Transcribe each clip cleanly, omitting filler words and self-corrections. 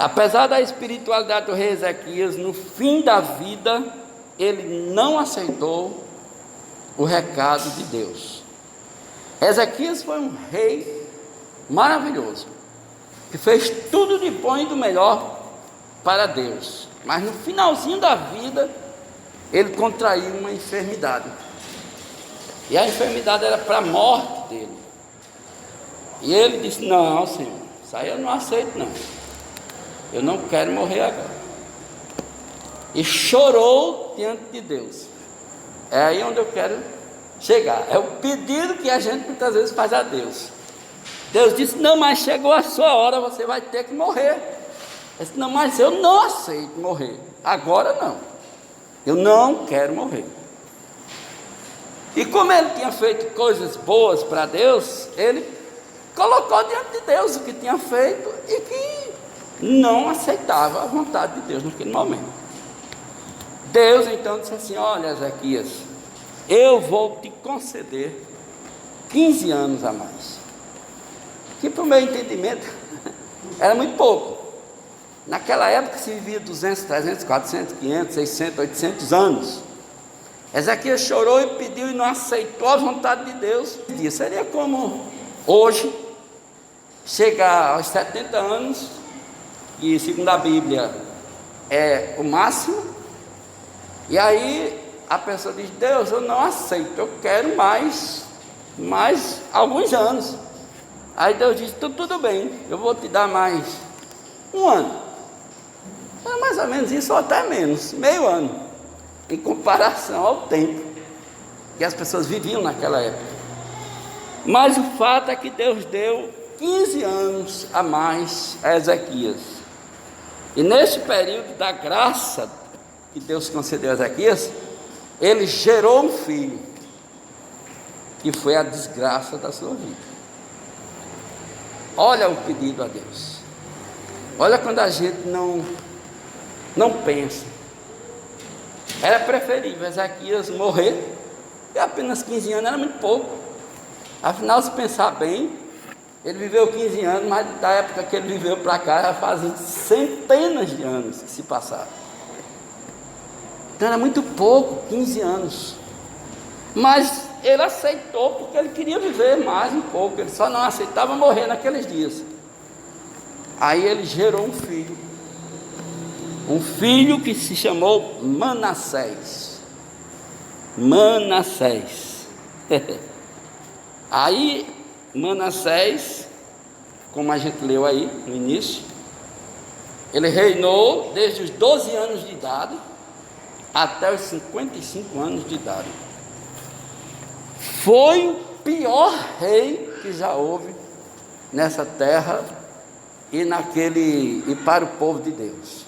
Apesar da espiritualidade do rei Ezequias, no fim da vida, ele não aceitou o recado de Deus. Ezequias foi um rei maravilhoso, que fez tudo de bom e do melhor para Deus, mas no finalzinho da vida, ele contraiu uma enfermidade, e a enfermidade era para a morte dele, e ele disse: não, Senhor, isso aí eu não aceito não, eu não quero morrer agora, e chorou diante de Deus. É aí onde eu quero chegar, é o pedido que a gente muitas vezes faz a Deus. Deus disse: não, mas chegou a sua hora, você vai ter que morrer. Ele disse: não, mas eu não aceito morrer, agora não, eu não quero morrer. E como ele tinha feito coisas boas para Deus, ele colocou diante de Deus o que tinha feito e que não aceitava a vontade de Deus naquele momento. Deus então disse assim: olha, Ezequias, eu vou te conceder 15 anos a mais, que para o meu entendimento era muito pouco. Naquela época se vivia 200, 300, 400, 500, 600, 800 anos. Ezequias chorou e pediu e não aceitou a vontade de Deus. Seria como hoje, chegar aos 70 anos, que segundo a Bíblia é o máximo, e aí a pessoa diz: Deus, eu não aceito, eu quero mais alguns anos. Aí Deus diz: tudo bem, eu vou te dar mais um ano. É mais ou menos isso, ou até menos, meio ano, em comparação ao tempo que as pessoas viviam naquela época. Mas o fato é que Deus deu 15 anos a mais a Ezequias. E nesse período da graça que Deus concedeu a Ezequias, ele gerou um filho, que foi a desgraça da sua vida. Olha o pedido a Deus. Olha quando a gente não pensa. Era preferível Ezequias morrer, e apenas 15 anos era muito pouco. Afinal, se pensar bem, ele viveu 15 anos, mas da época que ele viveu para cá, já fazem centenas de anos que se passaram. Então era muito pouco, 15 anos. Mas ele aceitou porque ele queria viver mais um pouco, ele só não aceitava morrer naqueles dias. Aí ele gerou um filho que se chamou Manassés. Aí Manassés, como a gente leu aí no início, ele reinou desde os 12 anos de idade até os 55 anos de idade. Foi o pior rei que já houve nessa terra e para o povo de Deus.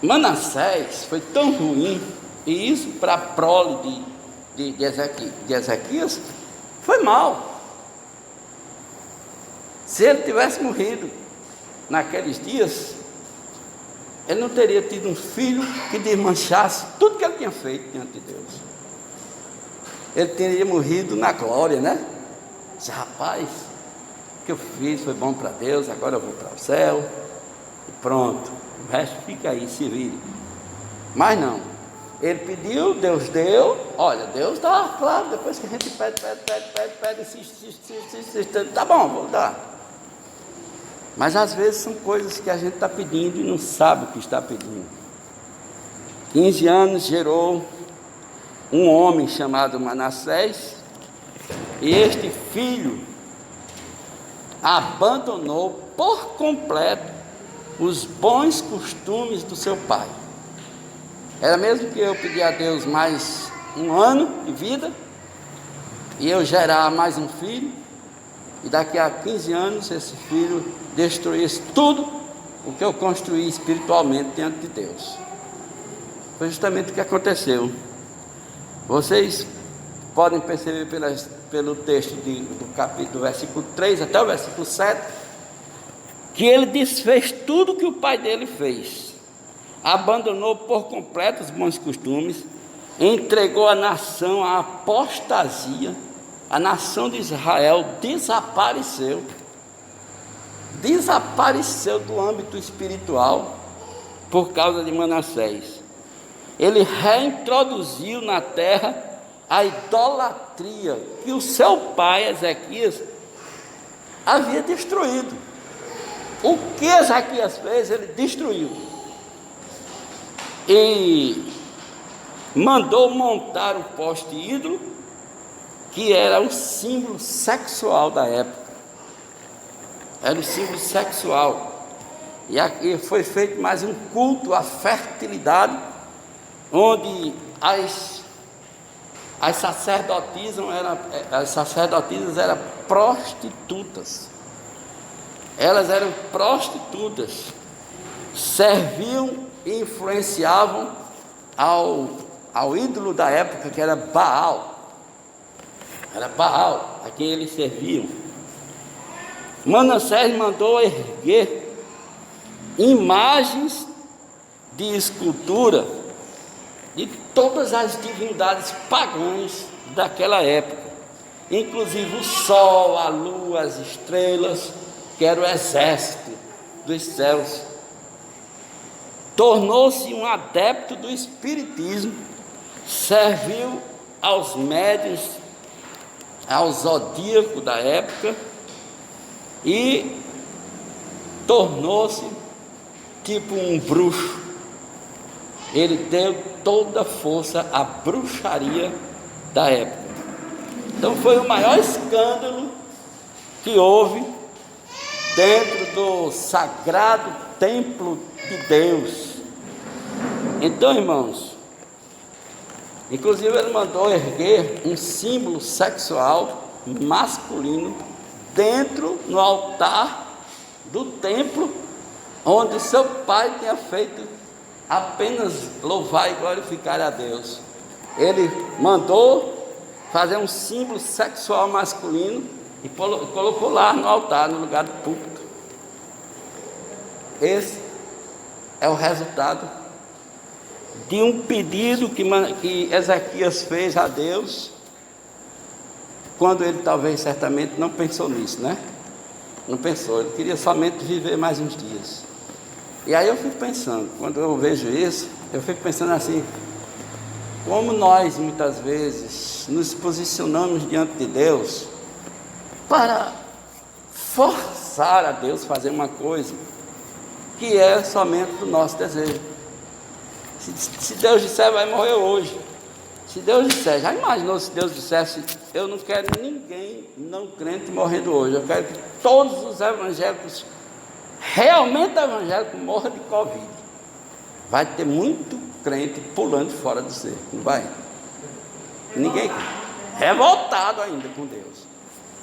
Manassés foi tão ruim, e isso para a prole de Ezequias foi mal. Se ele tivesse morrido naqueles dias, ele não teria tido um filho que desmanchasse tudo que ele tinha feito diante de Deus. Ele teria morrido na glória, né? Disse: rapaz, o que eu fiz foi bom para Deus, agora eu vou para o céu e pronto, o resto fica aí, se vire. Mas não, ele pediu, Deus deu. Olha, Deus dá, claro, depois que a gente pede, tá bom, vou dar. Mas às vezes são coisas que a gente está pedindo e não sabe o que está pedindo. 15 anos gerou um homem chamado Manassés, e este filho abandonou por completo os bons costumes do seu pai. Era mesmo que eu pedir a Deus mais um ano de vida, e eu gerar mais um filho, e daqui a 15 anos esse filho destruísse tudo o que eu construí espiritualmente diante de Deus. Foi justamente o que aconteceu. Vocês podem perceber pelo texto do capítulo, versículo 3 até o versículo 7, que ele desfez tudo que o pai dele fez, abandonou por completo os bons costumes, entregou a nação à apostasia, a nação de Israel desapareceu. desapareceu do âmbito espiritual por causa de Manassés. Ele reintroduziu na terra a idolatria que o seu pai Ezequias havia destruído. O que Ezequias fez, ele destruiu. E mandou montar o poste ídolo, que era o símbolo sexual da época. Era o símbolo sexual. E aqui foi feito mais um culto à fertilidade, onde as sacerdotisas eram prostitutas. Elas eram prostitutas, serviam e influenciavam ao ídolo da época, que era Baal. Era Baal a quem eles serviam. Manassés mandou erguer imagens de escultura de todas as divindades pagãs daquela época, inclusive o sol, a lua, as estrelas, que era o exército dos céus. Tornou-se um adepto do espiritismo, serviu aos médiuns, ao zodíaco da época, e tornou-se tipo um bruxo. Ele deu toda a força à bruxaria da época. Então foi o maior escândalo que houve dentro do sagrado templo de Deus. Então, irmãos, inclusive ele mandou erguer um símbolo sexual masculino dentro, no altar do templo, onde seu pai tinha feito apenas louvar e glorificar a Deus. Ele mandou fazer um símbolo sexual masculino e colocou lá no altar, no lugar do púlpito. Esse é o resultado de um pedido que Ezequias fez a Deus, quando ele talvez certamente não pensou nisso, né? Não pensou, ele queria somente viver mais uns dias. E aí eu fico pensando, quando eu vejo isso, eu fico pensando assim, como nós muitas vezes nos posicionamos diante de Deus para forçar a Deus a fazer uma coisa que é somente do nosso desejo. Se Deus disser, vai morrer hoje. Se Deus disser, já imaginou se Deus dissesse, eu não quero ninguém não crente morrendo hoje, eu quero que todos os evangélicos, realmente evangélicos, morram de Covid. Vai ter muito crente pulando fora do cerco, não vai? Ninguém revoltado ainda com Deus,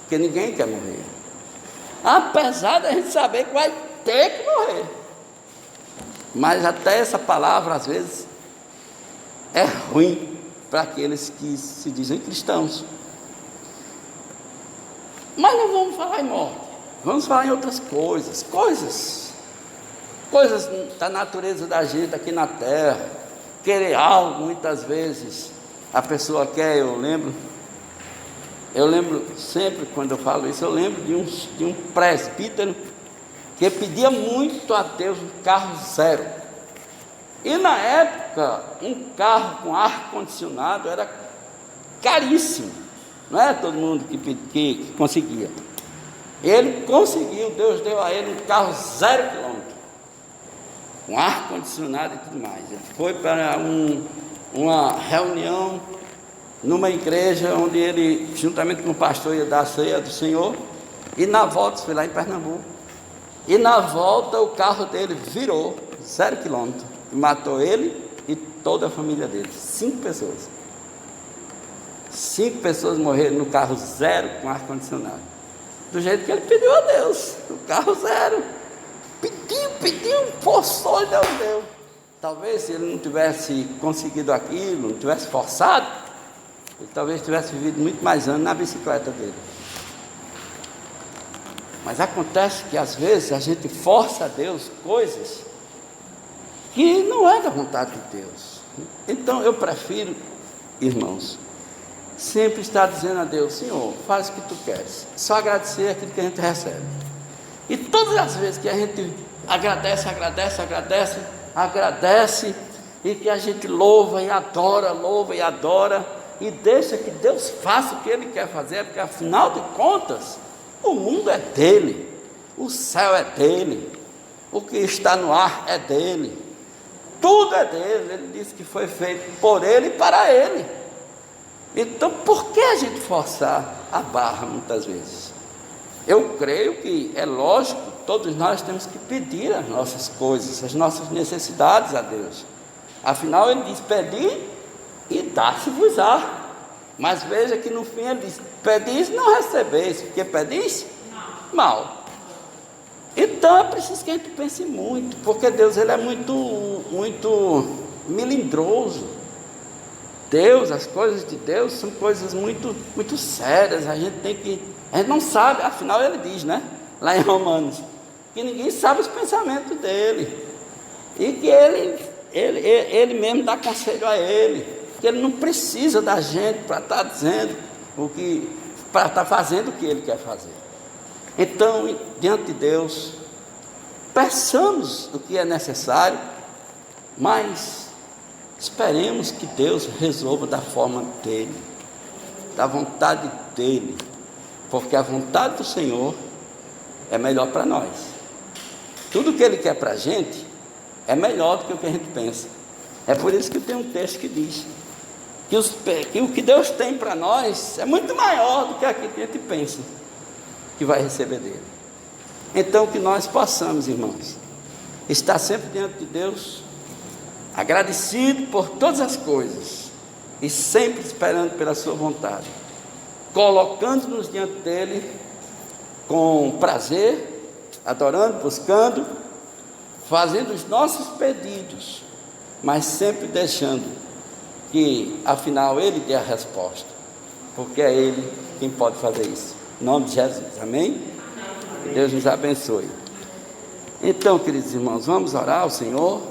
porque ninguém quer morrer, apesar da gente saber que vai ter que morrer. Mas até essa palavra às vezes é ruim para aqueles que se dizem cristãos. Mas não vamos falar em morte, vamos falar em outras coisas da natureza da gente aqui na terra. Querer algo, muitas vezes a pessoa quer. Eu lembro sempre, quando eu falo isso, eu lembro de um presbítero que pedia muito a Deus um carro zero. E na época, um carro com ar-condicionado era caríssimo, não é todo mundo que conseguia. Ele conseguiu, Deus deu a ele um carro 0 quilômetro, com ar-condicionado e tudo mais. Ele foi para uma reunião numa igreja onde ele, juntamente com o pastor, ia dar a ceia do Senhor. E na volta, foi lá em Pernambuco, e na volta o carro dele virou 0 quilômetro e matou ele e toda a família dele. 5 pessoas. 5 pessoas morreram no carro zero com ar-condicionado, do jeito que ele pediu a Deus, o carro zero. Pediu, forçou e Deus deu. Talvez se ele não tivesse conseguido aquilo, não tivesse forçado, ele talvez tivesse vivido muito mais anos na bicicleta dele. Mas acontece que às vezes a gente força a Deus coisas que não é da vontade de Deus. Então eu prefiro, irmãos, sempre estar dizendo a Deus: Senhor, faz o que tu queres, só agradecer aquilo que a gente recebe. E todas as vezes que a gente agradece, e que a gente louva e adora, e deixa que Deus faça o que Ele quer fazer, porque afinal de contas, o mundo é dele, o céu é dele, o que está no ar é dele, tudo é dele. Ele disse que foi feito por ele e para ele. Então, por que a gente forçar a barra muitas vezes? Eu creio que é lógico, todos nós temos que pedir as nossas coisas, as nossas necessidades a Deus. Afinal, Ele diz: pedi e dá-se-vos-á. Mas veja que no fim Ele diz: pedis e não recebeis, porque pedis mal. Então é preciso que a gente pense muito, porque Deus, Ele é muito melindroso. Deus, as coisas de Deus são coisas muito sérias. A gente não sabe, afinal Ele diz, né, lá em Romanos, que ninguém sabe os pensamentos dele, e que ele mesmo dá conselho a ele, que Ele não precisa da gente para estar dizendo para estar fazendo o que Ele quer fazer. Então, diante de Deus, peçamos o que é necessário, mas esperemos que Deus resolva da forma dele, da vontade dele, porque a vontade do Senhor é melhor para nós. Tudo que Ele quer para a gente é melhor do que o que a gente pensa. É por isso que tem um texto que diz que o que Deus tem para nós é muito maior do que aquilo que a gente pensa que vai receber dele. Então, que nós possamos, irmãos, estar sempre diante de Deus, agradecido por todas as coisas, e sempre esperando pela sua vontade, colocando-nos diante dele com prazer, adorando, buscando, fazendo os nossos pedidos, mas sempre deixando que afinal Ele dê a resposta, porque é Ele quem pode fazer isso. Em nome de Jesus, amém? Que Deus nos abençoe. Então, queridos irmãos, vamos orar ao Senhor.